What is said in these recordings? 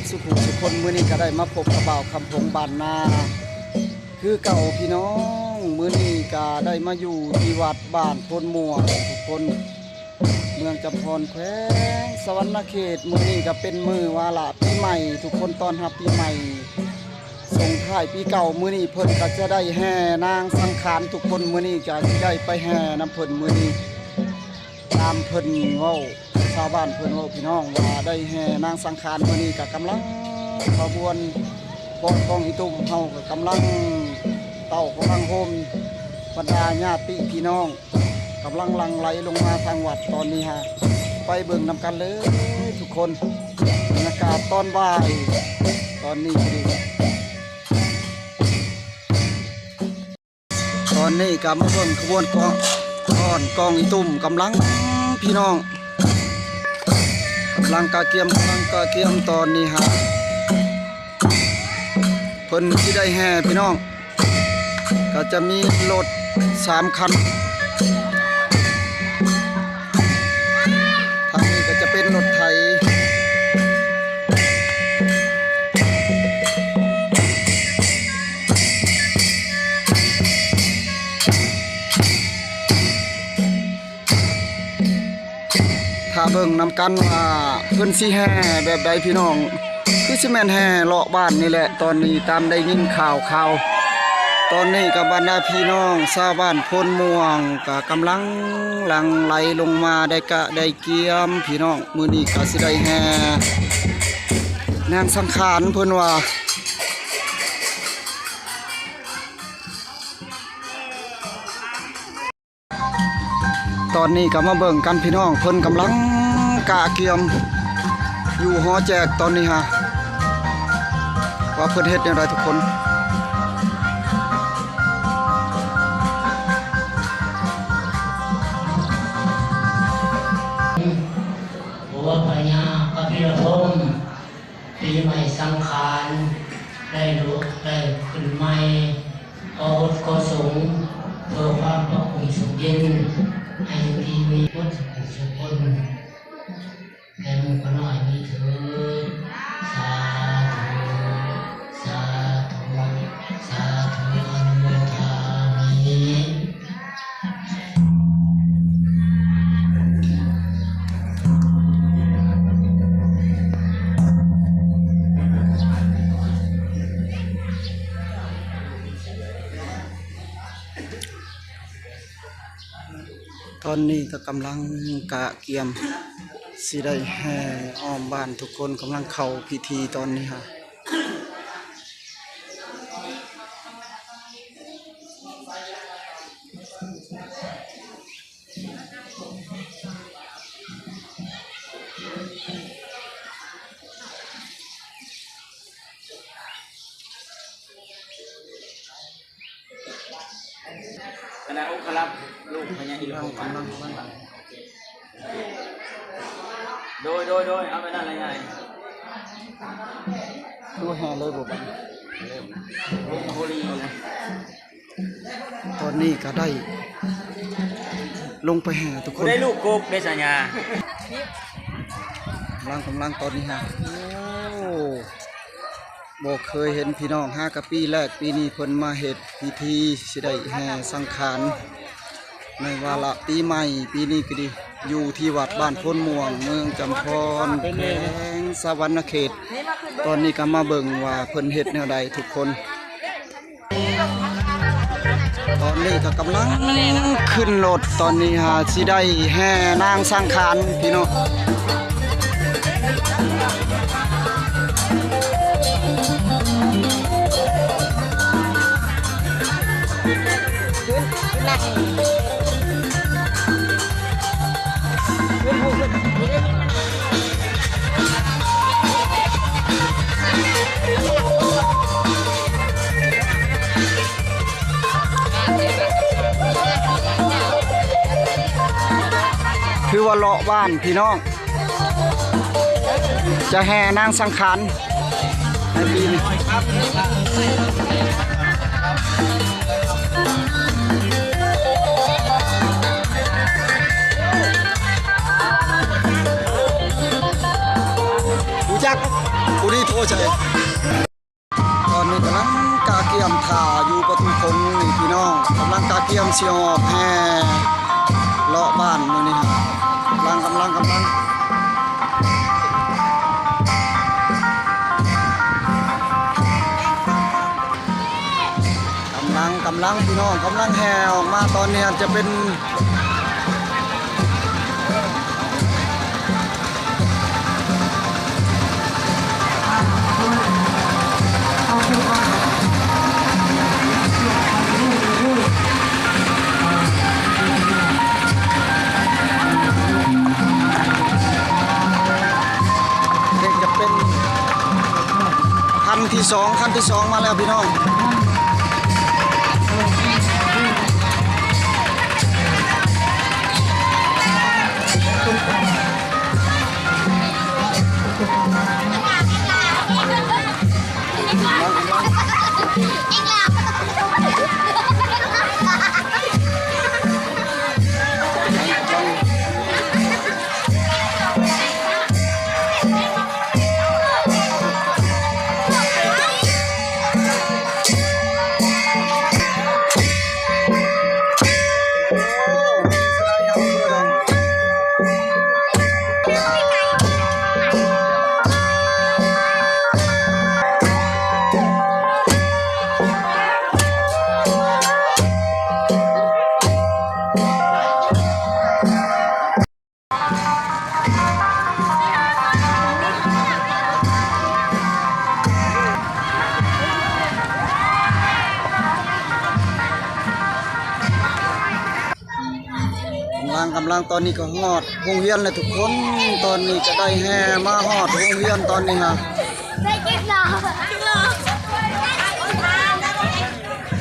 ดสุขุสุคนมื้อนี้ก็ได้มาพบกับบ่าวคำพงบ้านนาคือเก่าพี่น้องมื้อนี้ก็ได้มาอยู่ที่วัดบ้านพนม่วงทุกคนเมืองจำพรแขวงสวรรณเขตมื้อนี้ก็เป็นมื้อวาระปีใหม่ทุกคนต้อนรับปีใหม่ส่งท้ายปีเก่ามื้อนี้เพิ่นก็จะได้แห่นางสังขารทุกคนมื้อนี้ก็สิได้ไปแห่น้ำเพิ่นมื้อนี้ตามเพิ่นเว้าชาวบ้านเพิ่นเว้าพี่น้องว่าได้แห่นางสังขารมื้อนี้ก็กำลังขบวนปอดกองอีตุ่มเฮาก็กำลังเต้ากำลังโฮมบรรดาญาติพี่น้องกำลังหลั่งไหลลงมาทางวัดตอนนี้ฮะไปเบิ่งนำกันเลยทุกคนบรรยากาศตอนบ่ายตอนนี้ดีตอนนี้ก็มาเบิ่งขบวนกองอีตุ่มกำลังพี่น้องกำลังกะเกียมตอนนี้ฮะเพิ่นที่ได้แห่พี่น้องก็จะมีรถ3 คันทางนี้ก็จะเป็นรถไถถ้าเบิ่งนำกันว่าเพิ่นสิแห่แบบใดพี่น้องคือสิแม่นแห่เลาะบ้านนี่แหละตอนนี้ตามได้ยินข่าวตอนนี้กับบรรดาพี่น้องชาวบ้านพนม่วงก็กำลังหลั่งไหลลงมาได้เกียมพี่น้องมื้อนี้ก็สิได้แห่นางสังขารเพิ่นว่าตอนนี้ก็มาเบิ่งกันพี่น้องเพิ่นกำลังกะเกียมอยู่หอแจกตอนนี้ฮะว่าเพิ่นเฮ็ดอย่างไรทุกคนบัวพญาพระพิรพงศ์ปีใหม่สังขารได้ขึ้นใหม่อดก็สงเพื่อความพระคุณสุขเย็นให้ดีมีพุทธสุขคนแก่มุขน้อยมีเถิดสาธุสาธุสาธุอนุโมทามิตอนนี้ก็กำลังกะเกียมสิได้แห่อ้อมบ้านทุกคนกำลังเข้าพิธีตอนนี้ฮะคณะองค์คลับลูกพญาอินทร์ กำลังโดยเอาไปนั่นอะไรไง ดูแห่เลยบ่บัด วงโฮลีนะ ตอนนี้ก็ได้ลงไปแห่ทุกคน ได้ลูกกบได้สัญญาก ำลังตอนนี้ฮะโอ้บ่เคยเห็นพี่น้อง5 กะปีแรกปีนี้เพิ่นมาเฮ็ดพิธีสิได้แห่สังขารในวาระปีใหม่ปีนี้ก็ดีอยู่ที่วัดบ้านพนม่วงเมืองจำพรแขวงสวรรณเขตตอนนี้ก็มาเบิ่งว่าเพิ่นเฮ็ดแนวใดทุกคนตอนนี้ก็กำลังขึ้นรถตอนนี้ฮะสิได้แห่นางสังขารพี่น้องคือว่าเลาะบ้านพี่น้องจะแห่นางสังขารในปีนี้ จัก ผู้นี้โทษใจตอนนี้กำลังกาเกียมถ่าอยู่ประตูคงนี่พี่น้องกำลังกาเกียมเสียออกแห่เลาะบ้านมื้อนี้กำลังพี่น้องกำลังแห่ออกมาตอนนี้จะเป็นคันที่สองมาแล้วพี่น้องกำลังตอนนี้ก็ฮอดโรงเรียนเลยทุกคนตอนนี้จะได้แห่มาฮอดโรงเรียนตอนนี้ฮะได้เก็บหรอ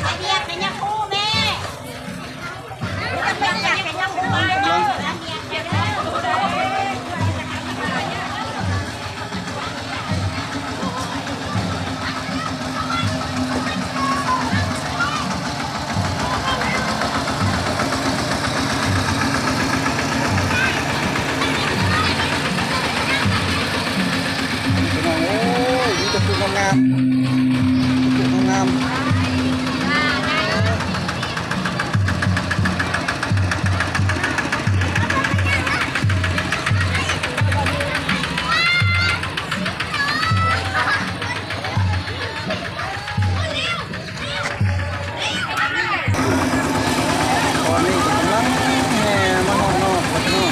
ไอเดียเป็นยังคู่แม่เป็นอยากเป็นยังคู่งามตอนนี้กำลังแห่มาฮอดนอกพี่น้อง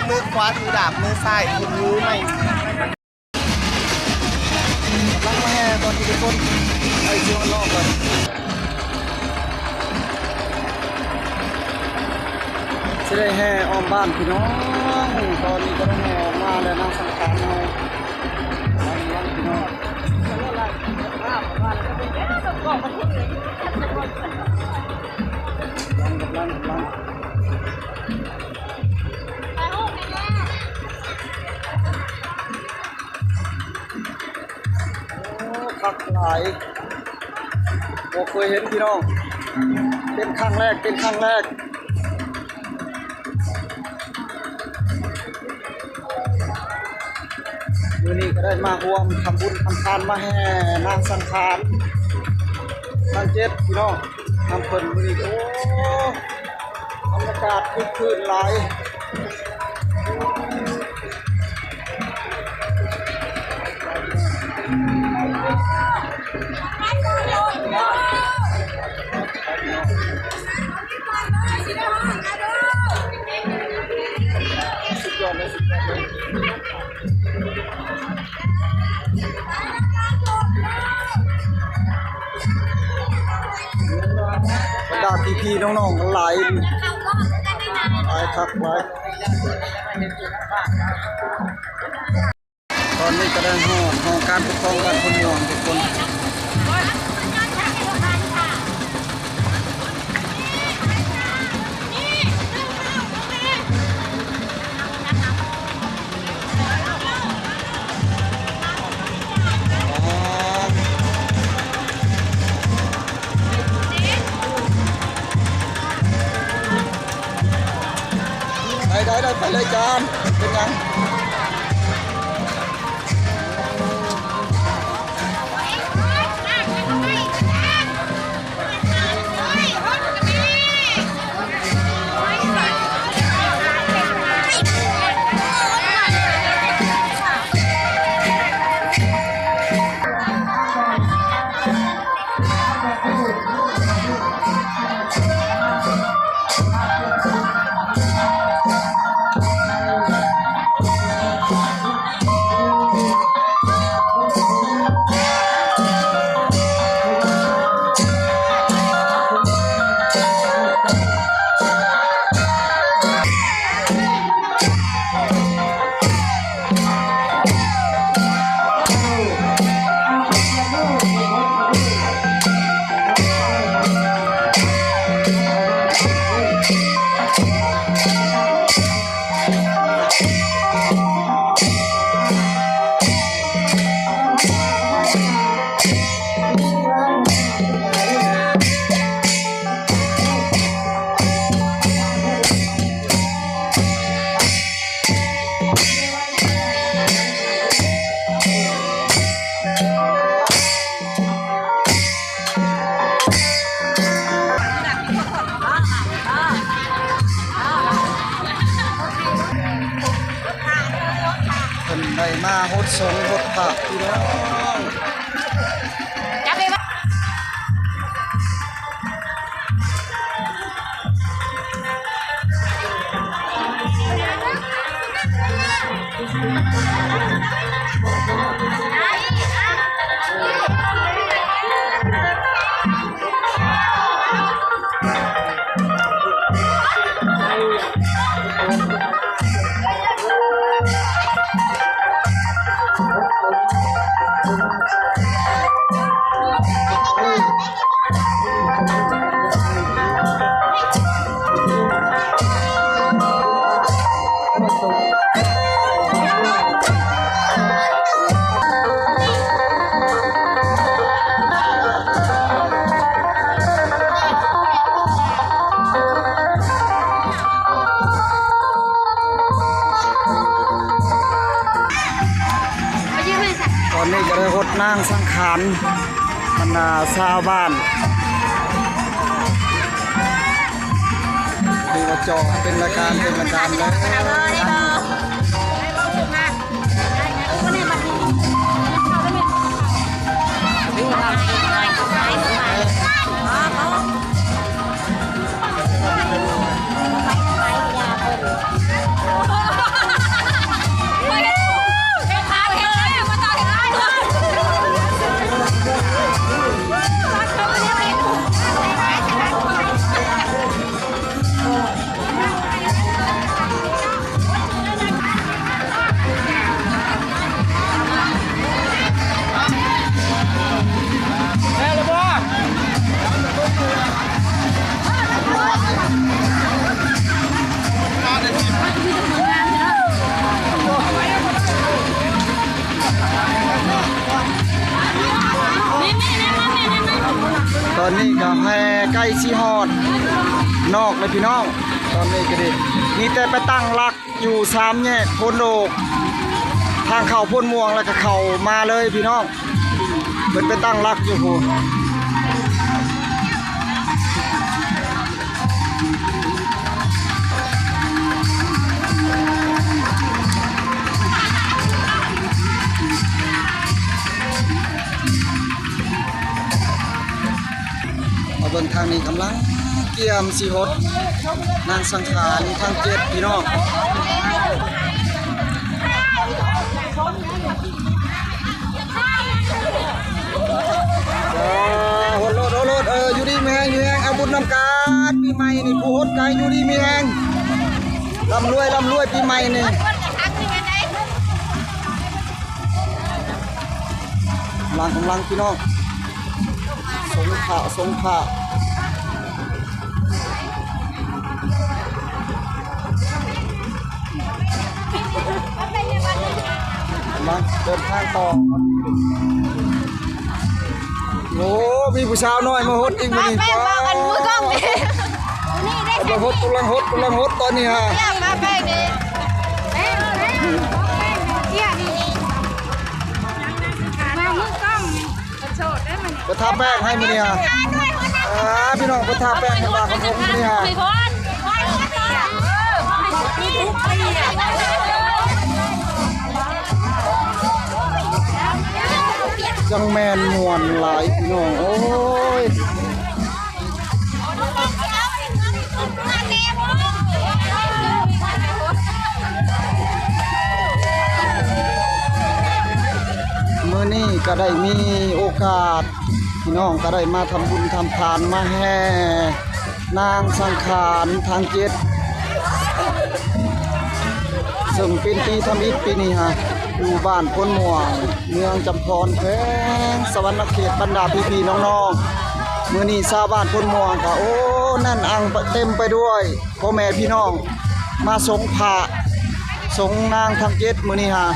มือขวาถือดาบมือซ้ายถือมือไม่กำลังมาแห่ตอนนี้ทุกคนไอ้เชื่อรอบก่อนจะได้แห่อ้อมบ้านพี่น้องตอนนี้ก็ต้องแห่ออกมาแล้วนั่งสังขารเอาวันพี่น้องกำลังคักหลายโอ้เคยเห็นพี่น้องเป็นครั้งแรกวันนี้ก็ได้มาร่วมทำบุญทำทานมาแห่นางสังขารนางเจ็ดพี่น้องทำเพิ่นวันนี้โอ้บรรยากาศคึกคืนหลายสุดยอดเลยบรรดาพี่ๆน้องๆกันหลายครับหลายตอนนี้ก็ได้ห้องการปกครองบ้านคนม่วงทุกคน ได้ไปเลยจานเป็นยังคนได้มาฮดสงฮดผักพี่น้อง ตอนนี้ก็ได้ฮดนางสังขารบรรดาชาวบ้านมีกระจอกเป็นรายการแล้วตอนนี้ก็แห่ใกล้สิฮอดนอกเลยพี่น้องตอนนี้ก็ดีมีแต่ไปตั้งหลักอยู่3แยกโพนโดกทางเข้าพ้นม่วงแล้วก็เข้ามาเลยพี่น้องเป็นไปตั้งหลักอยู่พูเบิ่งทางนี้กำลังเกี่ยมสีหดนางสังขารทาง7พี่น้องฮดโลดอยู่ดีมีแหงเอาบุญนำการปีใหม่นี่ผู้ฮดไก่อยู่ดีมีแหงร่ำรวยปีใหม่นี่กำลังพี่น้องสงขะมาเดินทางต่อโอ้มีผู้สาวน้อยมาฮดอีกมื้อนี้ป้ากันมือกล้องนี่ได้กำลังฮดตอนนี้ฮะมาแป้งนี่ ก็ทาแป้งให้มื้อนี้ฮะพี่น้องก็ทาแป้งให้บ้านคำพงมื้อนี้ฮะจังแม่นม่วนหลายพี่น้องโอ้ยมื้อนี้ก็ได้มีโอกาสพี่น้องก็ได้มาทำบุญทำทานมาแห่นางสังขารทางเจ็ดซึ่งเป็นปีทำอิฐปีนี้ฮะอยู่บ้านพ้นม่วงเมืองจำพรแขวงสวรรณเขตบรรดาพี่ๆน้องๆมื้อนี้ชาวบ้านพ้นม่วงก็โอ้แน่นอังเต็มไปด้วยพ่อแม่พี่น้องมาสงพระสงนางทางเจ็ดมื้อนี้ฮะ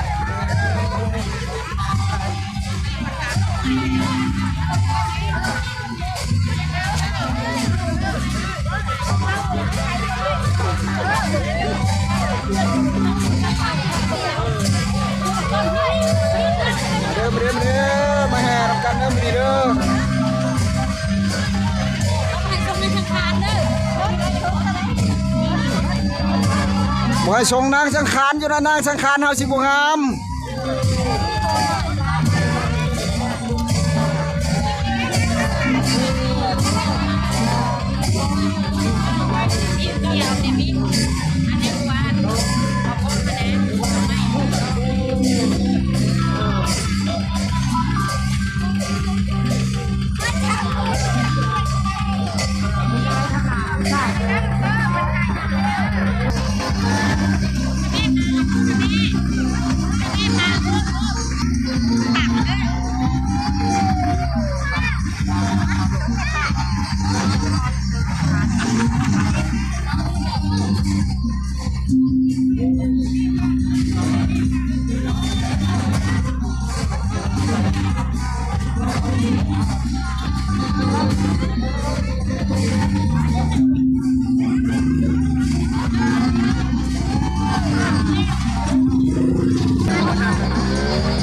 มาเด้อมาแห่นำกันเด้อมื้อนี้เด้อบ่ให้ส่งนางสังขารอยู่นะนางสังขารเฮาสิบ่งาม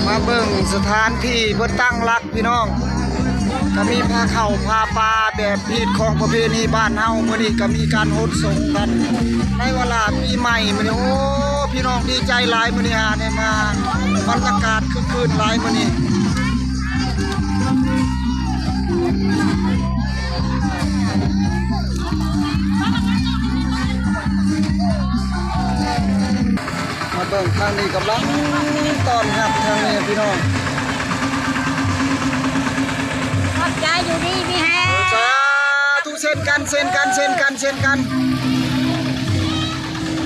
มาเบิ่งสถานที่เพื่อตั้งรักพี่น้องก็มีพาเข่าพาปลาแบบพีดของประเพณีบ้านเฮามื้อนี้ก็มีการโหดส่งกันในเวลาปีใหม่มื้อนี้โอ้พี่น้องดีใจหลายมื้อนี้ฮะได้มาบรรยากาศคึกคืนหลายมื้อนี้มาเบิ่งทางนี้กำลังต้อนรับทางนี้พี่น้อง ขอบใจอยู่ดีพี่แฮ สาธุเส้นกันบุ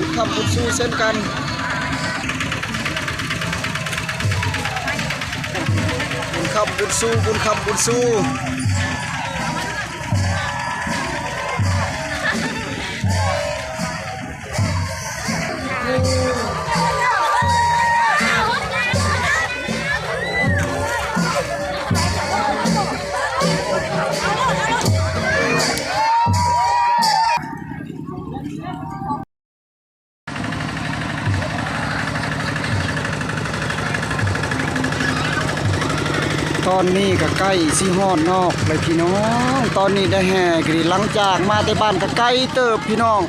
ญคำบุญสู้เส้นกันบุญคำบุญสู้ตอนนี้ก็ใกล้สิฮอดนอกเลยพี่น้องตอนนี้ได้แห่กรีหลังจากมาแต่บ้านก็ใกล้เติบพี่น้อง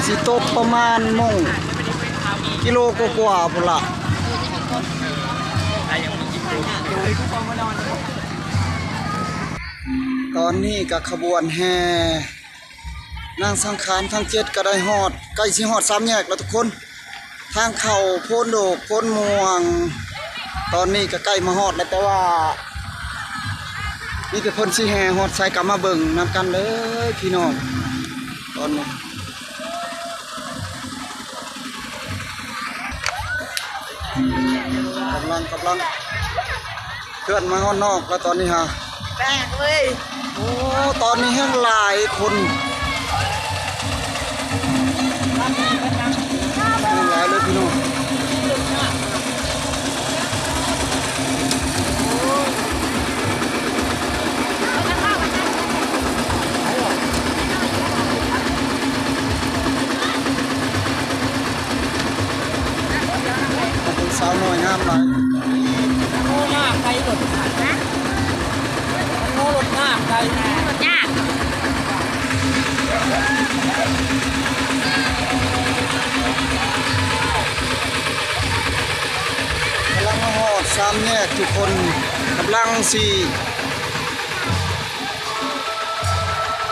สิตกประมาณกิโลกว่าๆพุ่นละตอนนี้ก็ขบวนแห่นางสังขารทั้งเจ็ดก็ได้ฮอดใกล้สิฮอด3แยกแล้วทุกคนทางเข้าโพนโดกโพนม่วงตอนนี้ก็ใกล้มาฮอดแล้วแต่ว่านี่เป็นคนสิแห่ฮอดใส่กลับมาเบิ่งนำกันเลยพี่น้องตอนนี้กำลังเคลื่อนมาฮอดนอกแล้วตอนนี้ฮะแปลกเลยโอ้ตอนนี้แห้งหลายคนแห้งหลายเลยพี่น้อง ยาก กำลังมาหอดซ้ำเนี่ยทุกคนกำลังสี่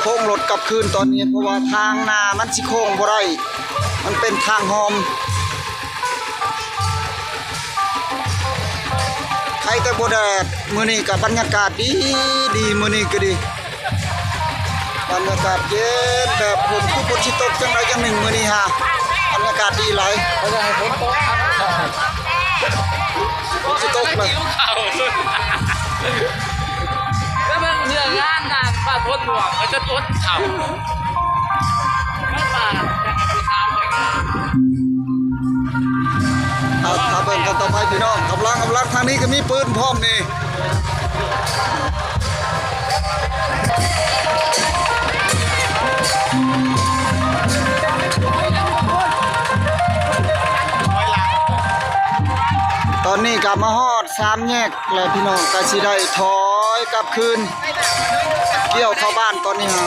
โค้งรถกลับคืนตอนนี้เพราะว่าทางนามันสิโค้งบ่ได้มันเป็นทางหอมใครแต่บ่แดดมื้อนี้กับบรรยากาศดีดีมื้อนี้ก็ดีบรรยากาศเย็นแบบผมคือฝนสิตกจังไดจังหนึ่งมื้อนี้ฮะบรรยากาศดีหลายเขาจะให้ฝนตกฝนสิตกเลย ก็เพิ่งเรื่องงานนะป้าทดหน่วงมันจะทดเข่าไม่มาจากผู้สาวเลย ถ้าเบิ่งกันต่อไปพี่น้องกำลังทางนี้ก็มีปืนพร้อมนี่ตอนนี้กลับมาฮอด3แยกแล้วพี่น้องก็สิได้ถอยกลับคืนเกี่ยวเข้าบ้านตอนนี้ฮะ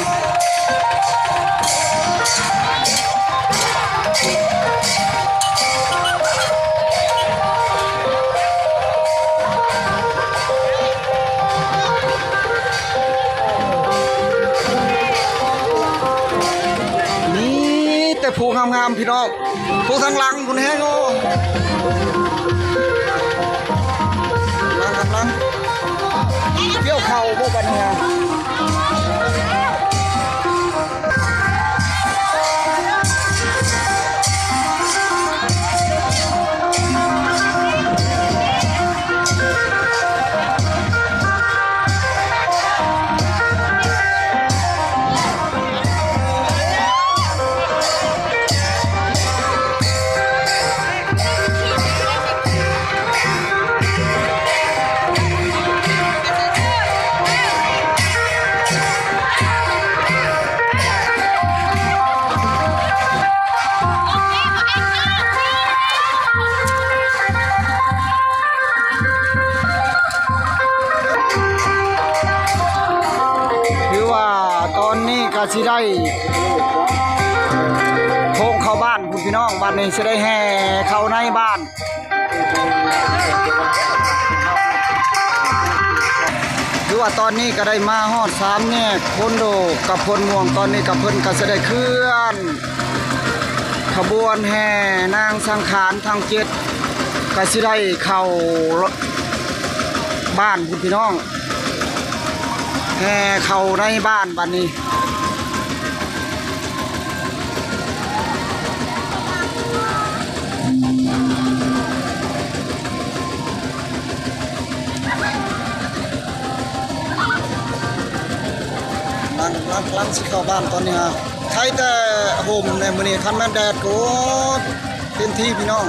นี่แต่ผู้งามๆพี่น้องผู้ทางหลังคุณแฮงโอ้กำลังเกี่ยวเข่าพวกกันเนี่ยคือว่าตอนนี้ก็สิได้โค้งเข้าบ้านคุณพี่น้องบ้านนี้สิได้แห่เข้าในบ้านคือว่าตอนนี้ก็ได้มาฮอด3แยกคนโดกับพลม่วงตอนนี้กับเพิ่นก็สิได้เคลื่อนขบวนแห่นางสังขารทั้ง7ก็สิได้เข้าบ้านคุณพี่น้องแห่เข้าในบ้านบัดนี้ลังสิเข้าบ้านตอนนี้ฮะใครแต่ห่มในมื้อนี้คันแม่นแดดโอ้เต็มที่พี่น้อง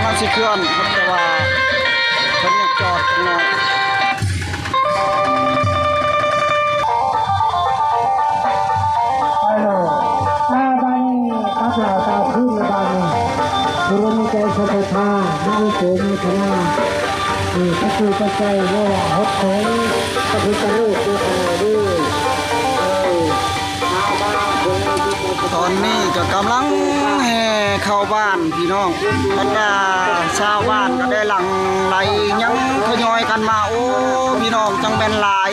ำลังสิเคลื่อนครับแต่ว่าเพิ่นยังจอดจังหน่อยฮัลโหลบ้านครับเราตาขึ้นบ้านบุรุษใจสะท้านไม่เจอไม่ชนะก็คือปัจจัยว่าหดของพระพุทธรูปตัวอะไรด้วยตอนนี้ก็กำลังแห่เข้าบ้านพี่น้องบรรดาชาวบ้านก็ได้หลั่งไหลยังทยอยกันมาโอ้พี่น้องจังเป็นหลาย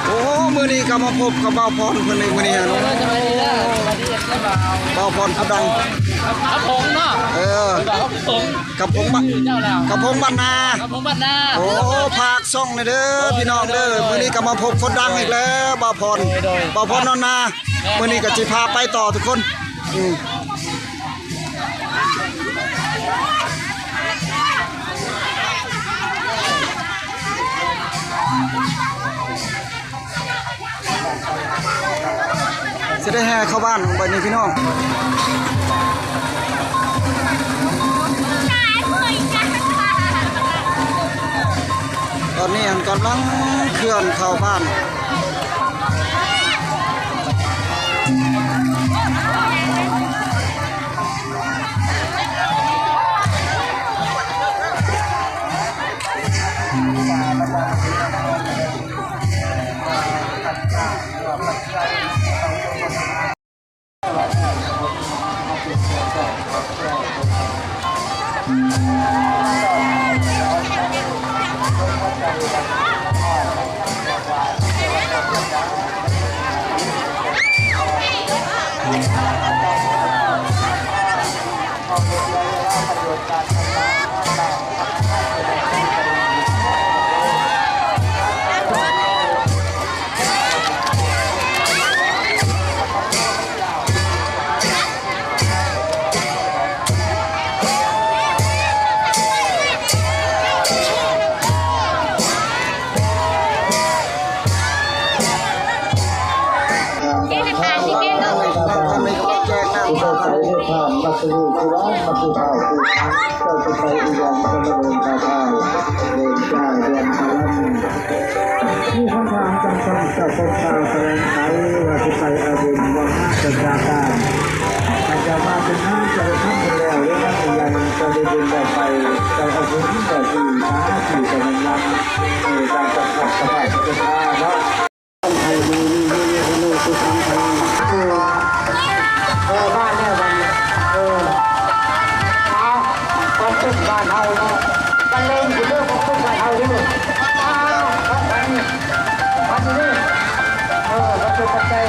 โอ้มือนี้ก็มาพบกับเบาพรเพิ่นในมื้อนี้ฮะเนาะเบาพรผู้ดัง ครับผมเนาะ ครับผม กับผมบ้าน เจ้าแล้ว กับผมบ้านนา ครับผมบ้านนา โอ้ภาคซ่องเลยเด้อพี่น้องเด้อมื้อนี้ก็มาพบคนดังอีกแล้วเบาพรเบาพรนอนนามื้อนี้ก็สิพาไปต่อทุกคนจะได้แห่เข้าบ้านไปนี่พี่น้องตอนนี้กำลังเคลื่อนเข้าบ้านผู้ใช้ให้ผ่านบัตรนี้คือว่าบัตรผู้เฒ่าคือเจ้าจะไปอุดรก็มาเดินทางเดินจ่ายเดินพลังนี่คำถามจำเป็นเจ้าคนชาวแสดงไทยว่าจะไปอาบุญวังหน้าเกิดจากการอาจจะมาเป็นห้างจะทำไปแล้วหรือว่าอย่างจะได้บุญได้ไปจะเอาบุญแต่ที่ช้าที่จะมันยังการจัดขับสบายจะช้าเนาะไทยมีคือทำไทยบ้านเนี่ยวันความสุขบ้านเฮาเนาะกันเล่นอยู่เรื่องความสุขบ้านเฮาที่นู่นวันนี้วันเป็นปัจจัย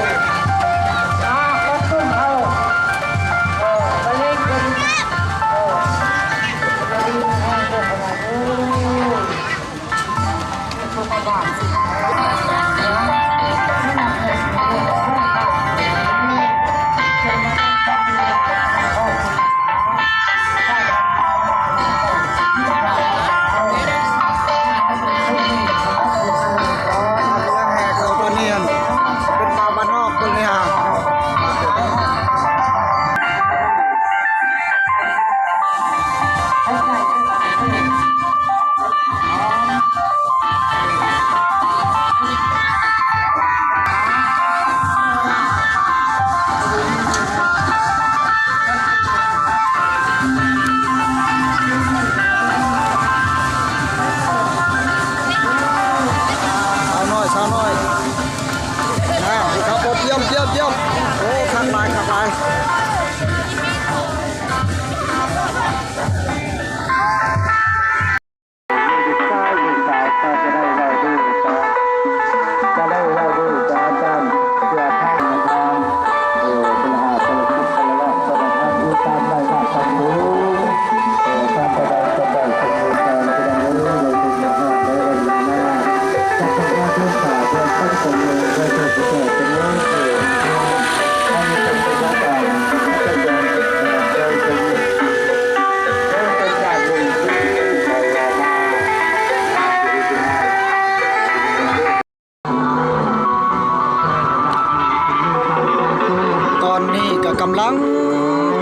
ำลัง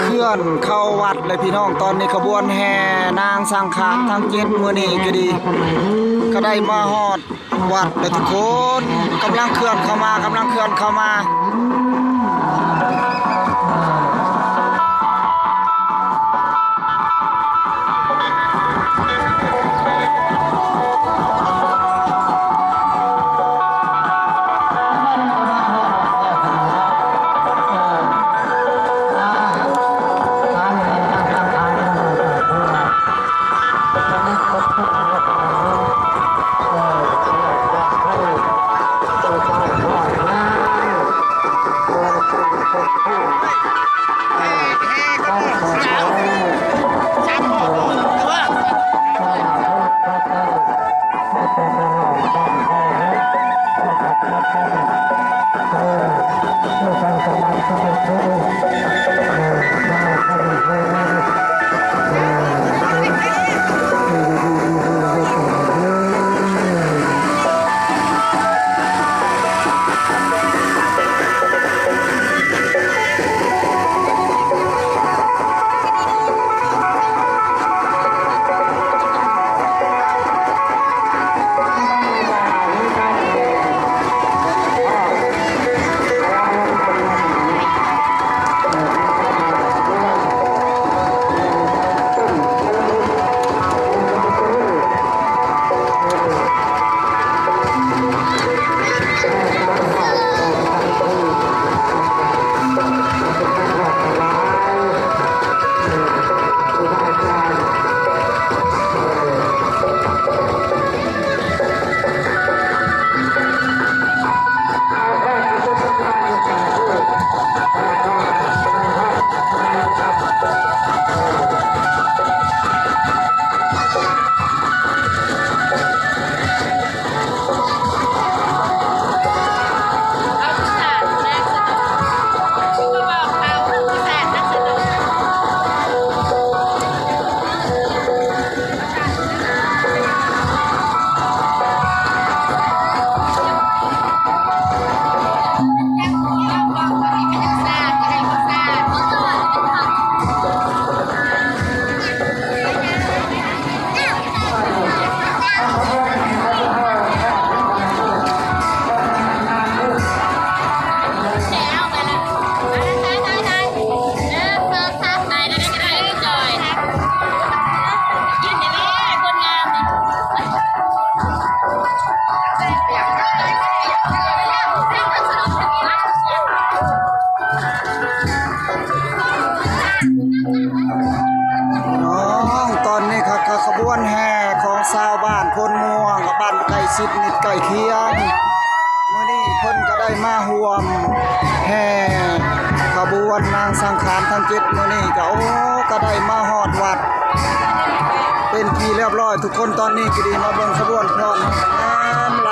เคลื่อนเข้าวัดเลยพี่น้องตอนนี้ขบวนแห่นางสังขารทั้งเจ็ดมื้อนี้ก็ดีก็ได้มาฮอดวัดเลยทุกคนกำลังเคลื่อนเข้ามาตอนนี้ขบวนแห่ของชาวบ้านพลม่วงกับบ้านไก่ชิดนิดไก่เคียงมื้อนี้เพิ่นก็ได้มาร่วมแห่ขบวนนางสังขารทั้งเจ็ดมื้อนี้ก็ได้มาฮอดวัดเป็นที่เรียบร้อยทุกคนตอนนี้ก็ดีมาเบิ่งขบวนพร้อมน้ำไหล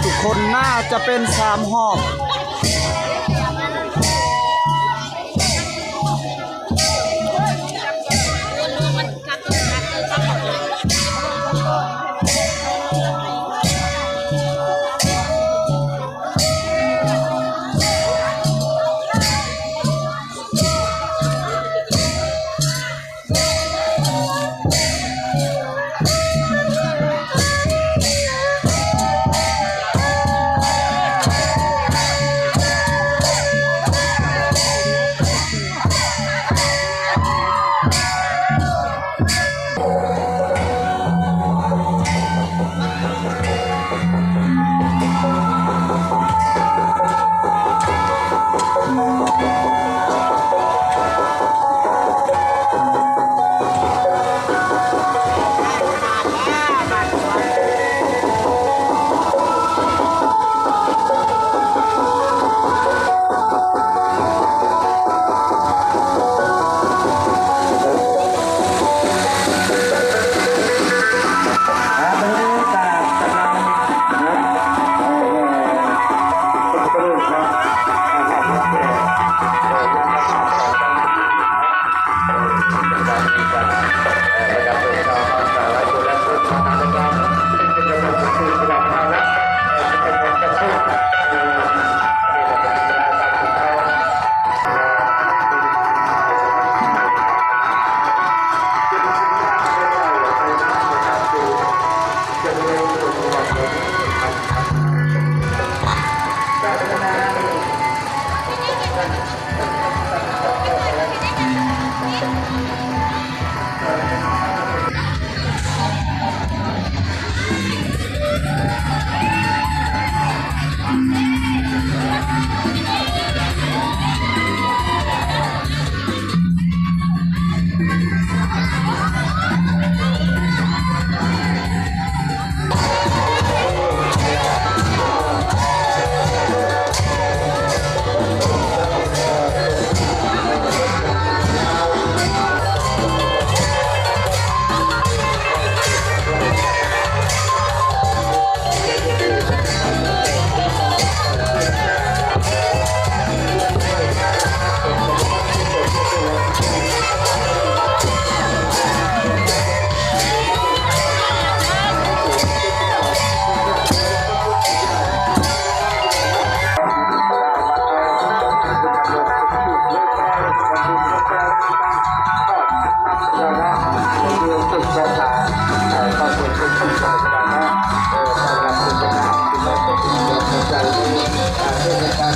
ทุกคนน่าจะเป็น3 หอบ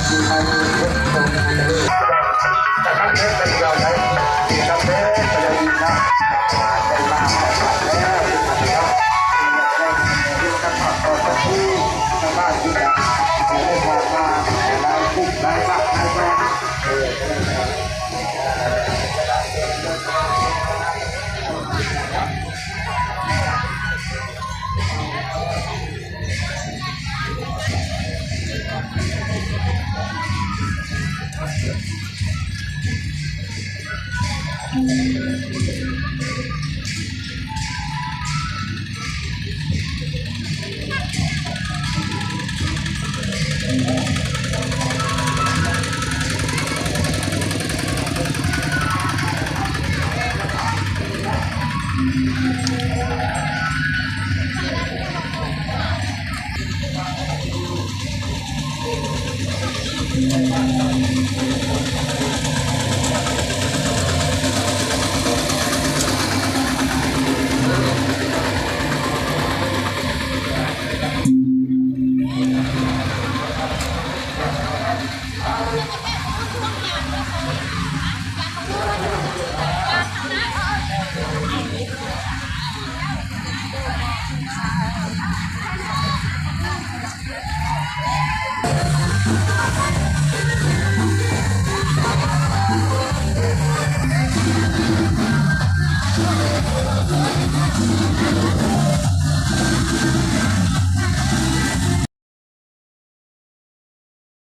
ที่ให้ทุกคนแต่ท่านเทศเป็นเราได้ที่ท่านเทศจะได้ยินนะได้มาแล้วแล้วที่ท่านขอต่อที่ชาวบ้านที่จะได้พามาได้ปุ๊บได้ละได้แม่